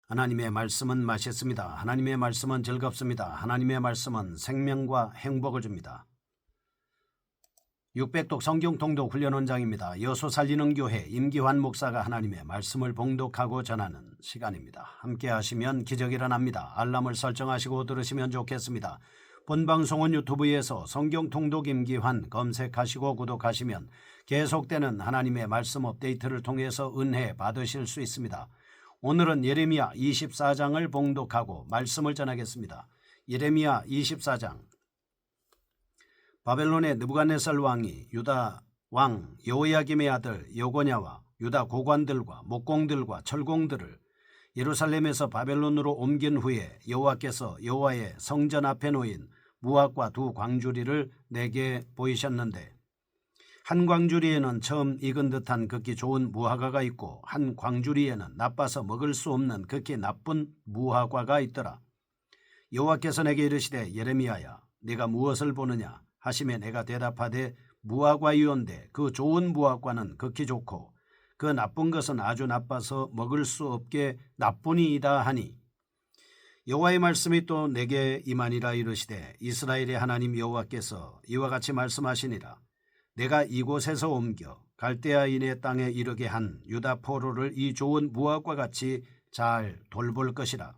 하나님의 말씀은 맛있습니다. 하나님의 말씀은 즐겁습니다. 하나님의 말씀은 생명과 행복을 줍니다. 600독 성경 통독 훈련 원장입니다. 여수 살리는 교회 임기환 목사가 하나님의 말씀을 봉독하고 전하는 시간입니다. 함께 하시면 기적이 일어납니다. 알람을 설정하시고 들으시면 좋겠습니다. 본 방송은 유튜브에서 성경 통독 임기환 검색하시고 구독하시면 계속되는 하나님의 말씀 업데이트를 통해서 은혜 받으실 수 있습니다. 오늘은 예레미야 24장을 봉독하고 말씀을 전하겠습니다. 예레미야 24장. 바벨론의 느부갓네살 왕이 유다 왕 여호야김의 아들 여고냐와 유다 고관들과 목공들과 철공들을 예루살렘에서 바벨론으로 옮긴 후에 여호와께서 여호와의 성전 앞에 놓인 무화과 두 광주리를 내게 보이셨는데, 한 광주리에는 처음 익은 듯한 극히 좋은 무화과가 있고 한 광주리에는 나빠서 먹을 수 없는 극히 나쁜 무화과가 있더라. 여호와께서 내게 이르시되 예레미야야, 네가 무엇을 보느냐 하시매 내가 대답하되 무화과이온데 그 좋은 무화과는 극히 좋고 그 나쁜 것은 아주 나빠서 먹을 수 없게 나쁘니이다 하니, 여호와의 말씀이 또 내게 임하니라. 이르시되 이스라엘의 하나님 여호와께서 이와 같이 말씀하시니라. 내가 이곳에서 옮겨 갈대아인의 땅에 이르게 한 유다 포로를 이 좋은 무화과 같이 잘 돌볼 것이라.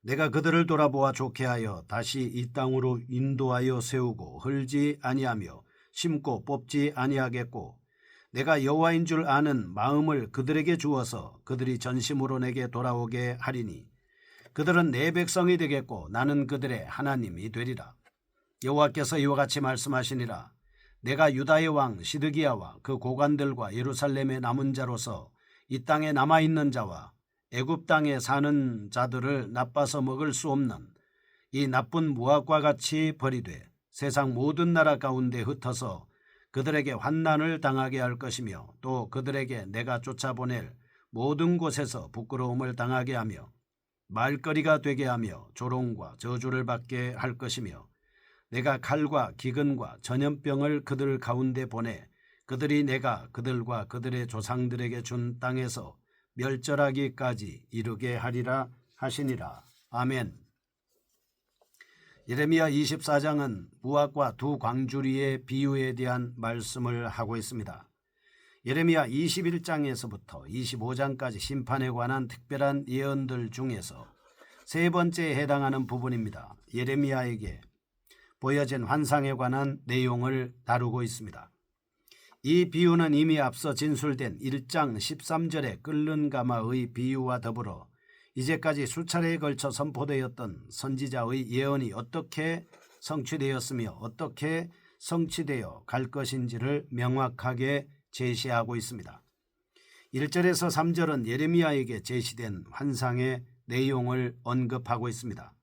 내가 그들을 돌아보아 좋게 하여 다시 이 땅으로 인도하여 세우고 헐지 아니하며 심고 뽑지 아니하겠고, 내가 여호와인 줄 아는 마음을 그들에게 주어서 그들이 전심으로 내게 돌아오게 하리니 그들은 내 백성이 되겠고 나는 그들의 하나님이 되리라. 여호와께서 이와 같이 말씀하시니라. 내가 유다의 왕 시드기야와 그 고관들과 예루살렘의 남은 자로서 이 땅에 남아있는 자와 애굽 땅에 사는 자들을 나빠서 먹을 수 없는 이 나쁜 무화과 같이 버리되 세상 모든 나라 가운데 흩어서 그들에게 환난을 당하게 할 것이며, 또 그들에게 내가 쫓아보낼 모든 곳에서 부끄러움을 당하게 하며 말거리가 되게 하며 조롱과 저주를 받게 할 것이며, 내가 칼과 기근과 전염병을 그들 가운데 보내 그들이 내가 그들과 그들의 조상들에게 준 땅에서 멸절하기까지 이르게 하리라 하시니라. 아멘. 예레미야 24장은 무화과 두 광주리의 비유에 대한 말씀을 하고 있습니다. 예레미야 21장에서부터 25장까지 심판에 관한 특별한 예언들 중에서 세 번째에 해당하는 부분입니다. 예레미야에게 보여진 환상에 관한 내용을 다루고 있습니다. 이 비유는 이미 앞서 진술된 1장 13절의 끓는 가마의 비유와 더불어 이제까지 수차례에 걸쳐 선포되었던 선지자의 예언이 어떻게 성취되었으며 어떻게 성취되어 갈 것인지를 명확하게 제시하고 있습니다. 1절에서 3절은 예레미야에게 제시된 환상의 내용을 언급하고 있습니다.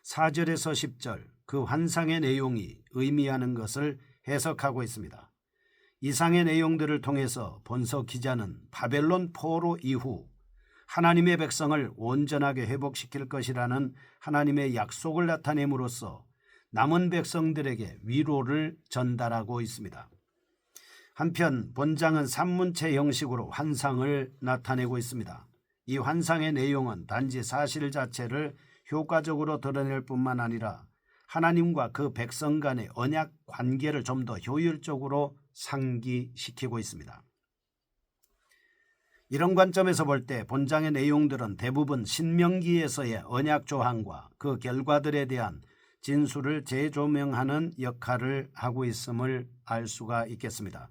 4절에서 10절 그 환상의 내용이 의미하는 것을 해석하고 있습니다. 이상의 내용들을 통해서 본서 기자는 바벨론 포로 이후 하나님의 백성을 온전하게 회복시킬 것이라는 하나님의 약속을 나타냄으로써 남은 백성들에게 위로를 전달하고 있습니다. 한편 본장은 산문체 형식으로 환상을 나타내고 있습니다. 이 환상의 내용은 단지 사실 자체를 효과적으로 드러낼 뿐만 아니라 하나님과 그 백성 간의 언약 관계를 좀 더 효율적으로 상기시키고 있습니다. 이런 관점에서 볼 때 본장의 내용들은 대부분 신명기에서의 언약 조항과 그 결과들에 대한 진술을 재조명하는 역할을 하고 있음을 알 수가 있겠습니다.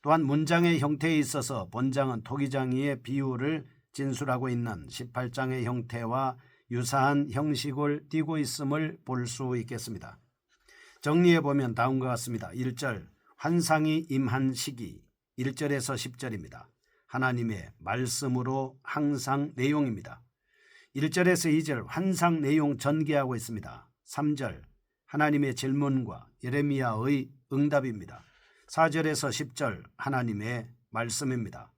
또한 문장의 형태에 있어서 본장은 토기장이의 비유를 진술하고 있는 18장의 형태와 유사한 형식을 띠고 있음을 볼 수 있겠습니다. 정리해보면 다음과 같습니다. 1절 환상이 임한 시기, 1절에서 10절입니다. 하나님의 말씀으로 항상 내용입니다. 1절에서 2절 환상 내용 전개하고 있습니다. 3절 하나님의 질문과 예레미야의 응답입니다. 4절에서 10절 하나님의 말씀입니다.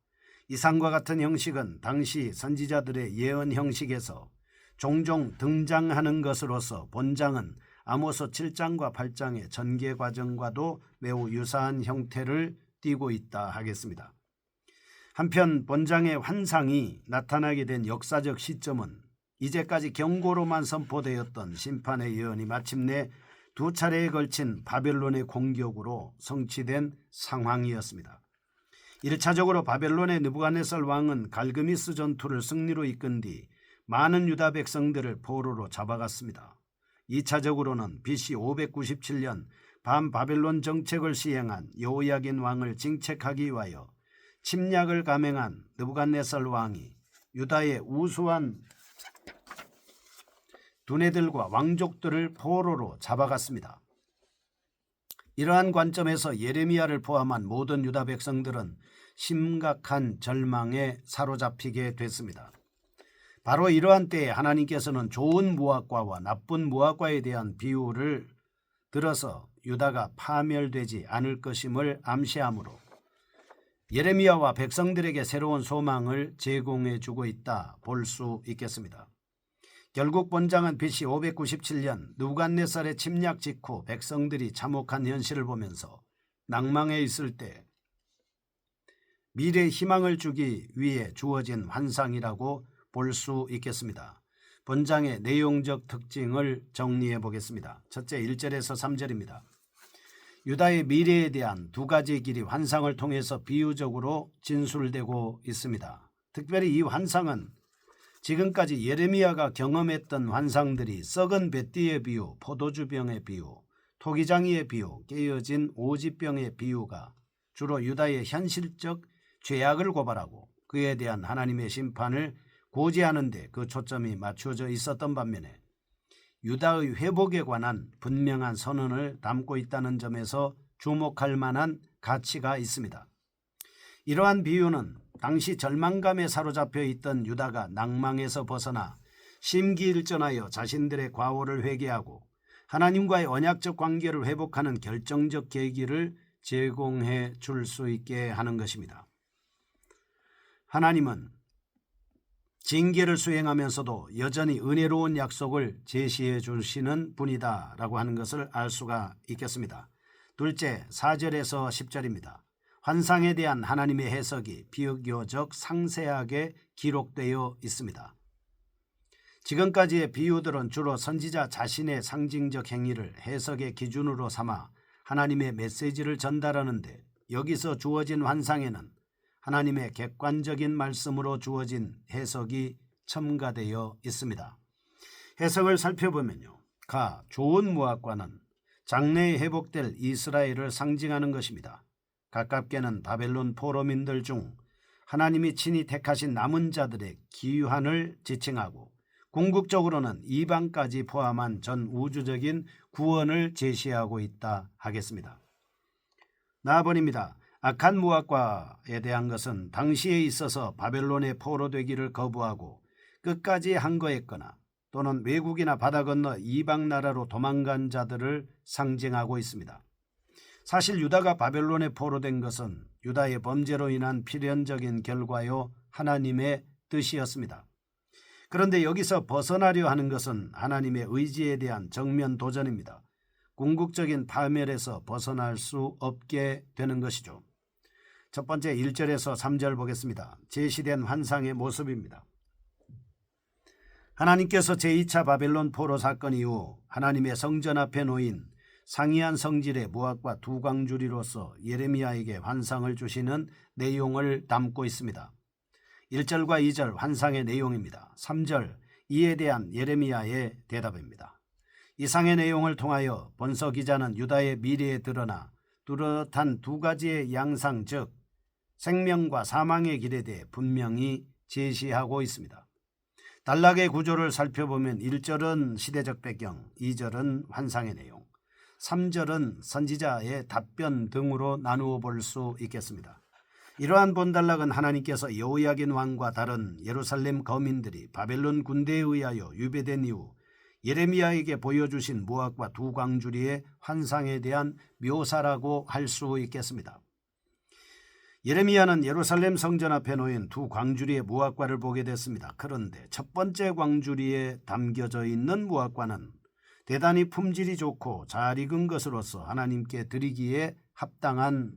이상과 같은 형식은 당시 선지자들의 예언 형식에서 종종 등장하는 것으로서 본장은 아모스 7장과 8장의 전개 과정과도 매우 유사한 형태를 띠고 있다 하겠습니다. 한편 본장의 환상이 나타나게 된 역사적 시점은 이제까지 경고로만 선포되었던 심판의 예언이 마침내 두 차례에 걸친 바벨론의 공격으로 성취된 상황이었습니다. 1차적으로 바벨론의 느부갓네살 왕은 갈그미스 전투를 승리로 이끈 뒤 많은 유다 백성들을 포로로 잡아갔습니다. 2차적으로는 BC 597년 반바벨론 정책을 시행한 여호야긴 왕을 징책하기 위하여 침략을 감행한 느부갓네살 왕이 유다의 우수한 두뇌들과 왕족들을 포로로 잡아갔습니다. 이러한 관점에서 예레미야를 포함한 모든 유다 백성들은 심각한 절망에 사로잡히게 됐습니다. 바로 이러한 때에 하나님께서는 좋은 무화과와 나쁜 무화과에 대한 비유를 들어서 유다가 파멸되지 않을 것임을 암시하므로 예레미야와 백성들에게 새로운 소망을 제공해 주고 있다 볼 수 있겠습니다. 결국 본장은 BC 597년 느부갓네살의 침략 직후 백성들이 참혹한 현실을 보면서 낭망해 있을 때 미래의 희망을 주기 위해 주어진 환상이라고 볼 수 있겠습니다. 본장의 내용적 특징을 정리해 보겠습니다. 첫째, 1절에서 3절입니다. 유다의 미래에 대한 두 가지 길이 환상을 통해서 비유적으로 진술되고 있습니다. 특별히 이 환상은 지금까지 예레미야가 경험했던 환상들이 썩은 뱃띠의 비유, 포도주병의 비유, 토기장이의 비유, 깨어진 오지병의 비유가 주로 유다의 현실적 죄악을 고발하고 그에 대한 하나님의 심판을 고지하는 데 그 초점이 맞춰져 있었던 반면에 유다의 회복에 관한 분명한 선언을 담고 있다는 점에서 주목할 만한 가치가 있습니다. 이러한 비유는 당시 절망감에 사로잡혀 있던 유다가 낭망에서 벗어나 심기일전하여 자신들의 과오를 회개하고 하나님과의 언약적 관계를 회복하는 결정적 계기를 제공해 줄 수 있게 하는 것입니다. 하나님은 징계를 수행하면서도 여전히 은혜로운 약속을 제시해 주시는 분이다라고 하는 것을 알 수가 있겠습니다. 둘째, 4절에서 10절입니다. 환상에 대한 하나님의 해석이 비교적 상세하게 기록되어 있습니다. 지금까지의 비유들은 주로 선지자 자신의 상징적 행위를 해석의 기준으로 삼아 하나님의 메시지를 전달하는데 여기서 주어진 환상에는 하나님의 객관적인 말씀으로 주어진 해석이 첨가되어 있습니다. 해석을 살펴보면요. 좋은 무화과는 장래에 회복될 이스라엘을 상징하는 것입니다. 가깝게는 바벨론 포로민들 중 하나님이 친히 택하신 남은 자들의 기환을 지칭하고 궁극적으로는 이방까지 포함한 전 우주적인 구원을 제시하고 있다 하겠습니다. 나아버립니다. 악한 무화과에 대한 것은 당시에 있어서 바벨론의 포로되기를 거부하고 끝까지 항거했거나 또는 외국이나 바다 건너 이방 나라로 도망간 자들을 상징하고 있습니다. 사실 유다가 바벨론에 포로된 것은 유다의 범죄로 인한 필연적인 결과요 하나님의 뜻이었습니다. 그런데 여기서 벗어나려 하는 것은 하나님의 의지에 대한 정면 도전입니다. 궁극적인 파멸에서 벗어날 수 없게 되는 것이죠. 첫 번째 1절에서 3절 보겠습니다. 제시된 환상의 모습입니다. 하나님께서 제2차 바벨론 포로 사건 이후 하나님의 성전 앞에 놓인 상이한 성질의 무화과 두 광주리로서 예레미야에게 환상을 주시는 내용을 담고 있습니다. 1절과 2절 환상의 내용입니다. 3절 이에 대한 예레미야의 대답입니다. 이상의 내용을 통하여 본서 기자는 유다의 미래에 드러나 뚜렷한 두 가지의 양상 즉 생명과 사망의 길에 대해 분명히 제시하고 있습니다. 단락의 구조를 살펴보면 1절은 시대적 배경, 2절은 환상의 내용, 3절은 선지자의 답변 등으로 나누어 볼 수 있겠습니다. 이러한 본단락은 하나님께서 여호야긴 왕과 다른 예루살렘 거민들이 바벨론 군대에 의하여 유배된 이후 예레미야에게 보여주신 무화과 두 광주리의 환상에 대한 묘사라고 할 수 있겠습니다. 예레미야는 예루살렘 성전 앞에 놓인 두 광주리의 무화과를 보게 됐습니다. 그런데 첫 번째 광주리에 담겨져 있는 무화과는 대단히 품질이 좋고 잘 익은 것으로서 하나님께 드리기에 합당한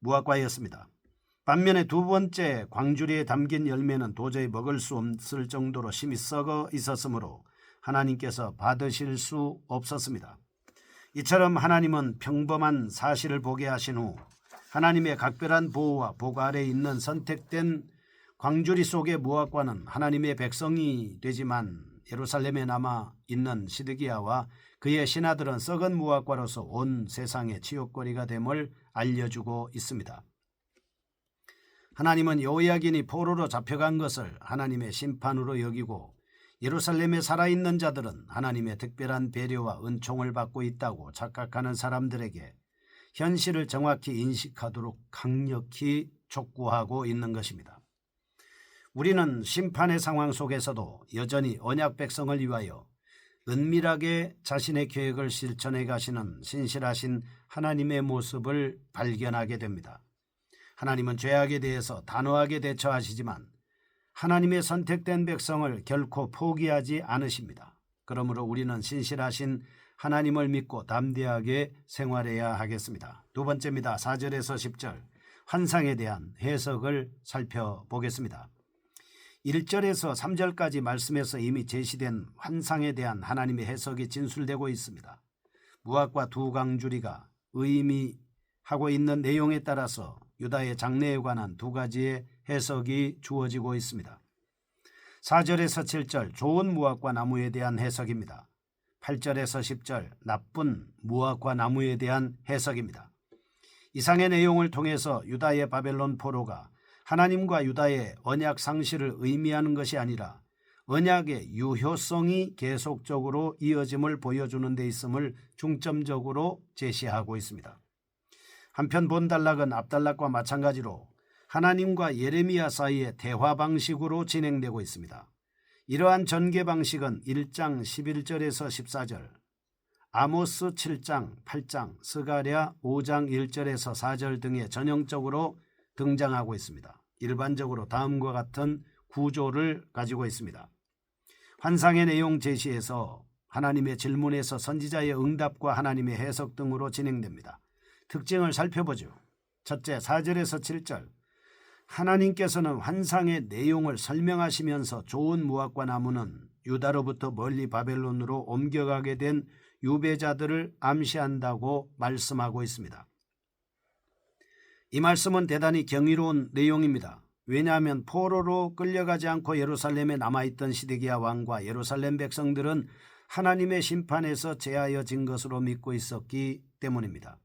무화과였습니다. 반면에 두 번째 광주리에 담긴 열매는 도저히 먹을 수 없을 정도로 심히 썩어 있었으므로 하나님께서 받으실 수 없었습니다. 이처럼 하나님은 평범한 사실을 보게 하신 후 하나님의 각별한 보호와 복 아래 있는 선택된 광주리 속의 무화과는 하나님의 백성이 되지만 예루살렘에 남아 있는 시드기야와 그의 신하들은 썩은 무화과로서 온 세상의 치욕거리가 됨을 알려주고 있습니다. 하나님은 여호야긴이 포로로 잡혀간 것을 하나님의 심판으로 여기고 예루살렘에 살아있는 자들은 하나님의 특별한 배려와 은총을 받고 있다고 착각하는 사람들에게 현실을 정확히 인식하도록 강력히 촉구하고 있는 것입니다. 우리는 심판의 상황 속에서도 여전히 언약 백성을 위하여 은밀하게 자신의 계획을 실천해 가시는 신실하신 하나님의 모습을 발견하게 됩니다. 하나님은 죄악에 대해서 단호하게 대처하시지만 하나님의 선택된 백성을 결코 포기하지 않으십니다. 그러므로 우리는 신실하신 하나님을 믿고 담대하게 생활해야 하겠습니다. 두 번째입니다. 4절에서 10절 환상에 대한 해석을 살펴보겠습니다. 1절에서 3절까지 말씀에서 이미 제시된 환상에 대한 하나님의 해석이 진술되고 있습니다. 무화과 두 강주리가 의미하고 있는 내용에 따라서 유다의 장래에 관한 두 가지의 해석이 주어지고 있습니다. 4절에서 7절 좋은 무화과 나무에 대한 해석입니다. 8절에서 10절 나쁜 무화과 나무에 대한 해석입니다. 이상의 내용을 통해서 유다의 바벨론 포로가 하나님과 유다의 언약 상실을 의미하는 것이 아니라 언약의 유효성이 계속적으로 이어짐을 보여주는 데 있음을 중점적으로 제시하고 있습니다. 한편 본단락은 앞단락과 마찬가지로 하나님과 예레미야 사이의 대화 방식으로 진행되고 있습니다. 이러한 전개 방식은 1장 11절에서 14절, 아모스 7장 8장, 스가랴 5장 1절에서 4절 등에 전형적으로 등장하고 있습니다. 일반적으로 다음과 같은 구조를 가지고 있습니다. 환상의 내용 제시에서 하나님의 질문에서 선지자의 응답과 하나님의 해석 등으로 진행됩니다. 특징을 살펴보죠. 첫째, 4절에서 7절 하나님께서는 환상의 내용을 설명하시면서 좋은 무화과 나무는 유다로부터 멀리 바벨론으로 옮겨가게 된 유배자들을 암시한다고 말씀하고 있습니다. 이 말씀은 대단히 경이로운 내용입니다. 왜냐하면 포로로 끌려가지 않고 예루살렘에 남아있던 시드기야 왕과 예루살렘 백성들은 하나님의 심판에서 제하여진 것으로 믿고 있었기 때문입니다.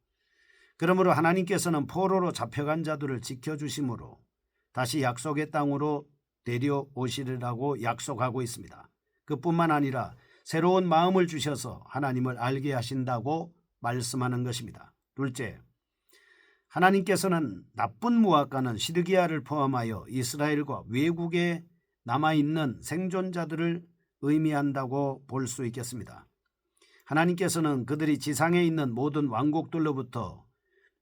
그러므로 하나님께서는 포로로 잡혀간 자들을 지켜주심으로 다시 약속의 땅으로 데려오시리라고 약속하고 있습니다. 그뿐만 아니라 새로운 마음을 주셔서 하나님을 알게 하신다고 말씀하는 것입니다. 둘째, 하나님께서는 나쁜 무화과는 시드기야를 포함하여 이스라엘과 외국에 남아있는 생존자들을 의미한다고 볼 수 있겠습니다. 하나님께서는 그들이 지상에 있는 모든 왕국들로부터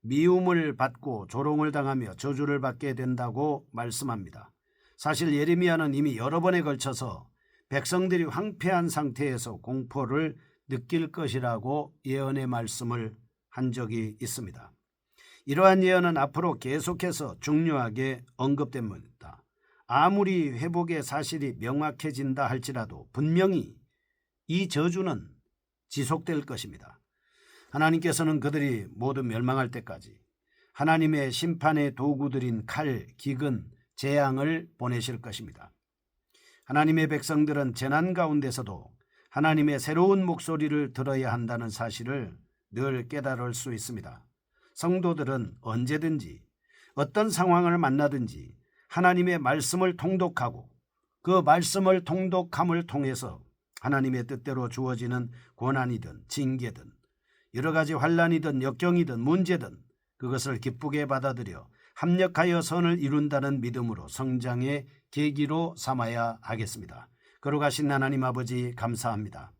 미움을 받고 조롱을 당하며 저주를 받게 된다고 말씀합니다. 사실 예레미야는 이미 여러 번에 걸쳐서 백성들이 황폐한 상태에서 공포를 느낄 것이라고 예언의 말씀을 한 적이 있습니다. 이러한 예언은 앞으로 계속해서 중요하게 언급됩니다. 아무리 회복의 사실이 명확해진다 할지라도 분명히 이 저주는 지속될 것입니다. 하나님께서는 그들이 모두 멸망할 때까지 하나님의 심판의 도구들인 칼, 기근, 재앙을 보내실 것입니다. 하나님의 백성들은 재난 가운데서도 하나님의 새로운 목소리를 들어야 한다는 사실을 늘 깨달을 수 있습니다. 성도들은 언제든지 어떤 상황을 만나든지 하나님의 말씀을 통독하고 그 말씀을 통독함을 통해서 하나님의 뜻대로 주어지는 고난이든 징계든 여러 가지 환난이든 역경이든 문제든 그것을 기쁘게 받아들여 합력하여 선을 이룬다는 믿음으로 성장의 계기로 삼아야 하겠습니다. 거룩하신 하나님 아버지 감사합니다.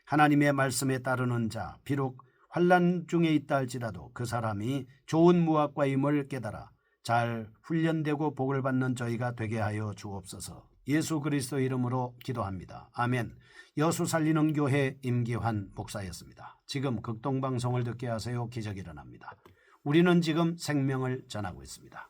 하나님의 말씀에 따르는 자 비록 환난 중에 있다 할지라도 그 사람이 좋은 무화과임을 깨달아 잘 훈련되고 복을 받는 저희가 되게 하여 주옵소서. 예수 그리스도 이름으로 기도합니다. 아멘. 여수 살리는 교회 임기환 목사였습니다. 지금 극동방송을 듣게 하세요. 기적이 일어납니다. 우리는 지금 생명을 전하고 있습니다.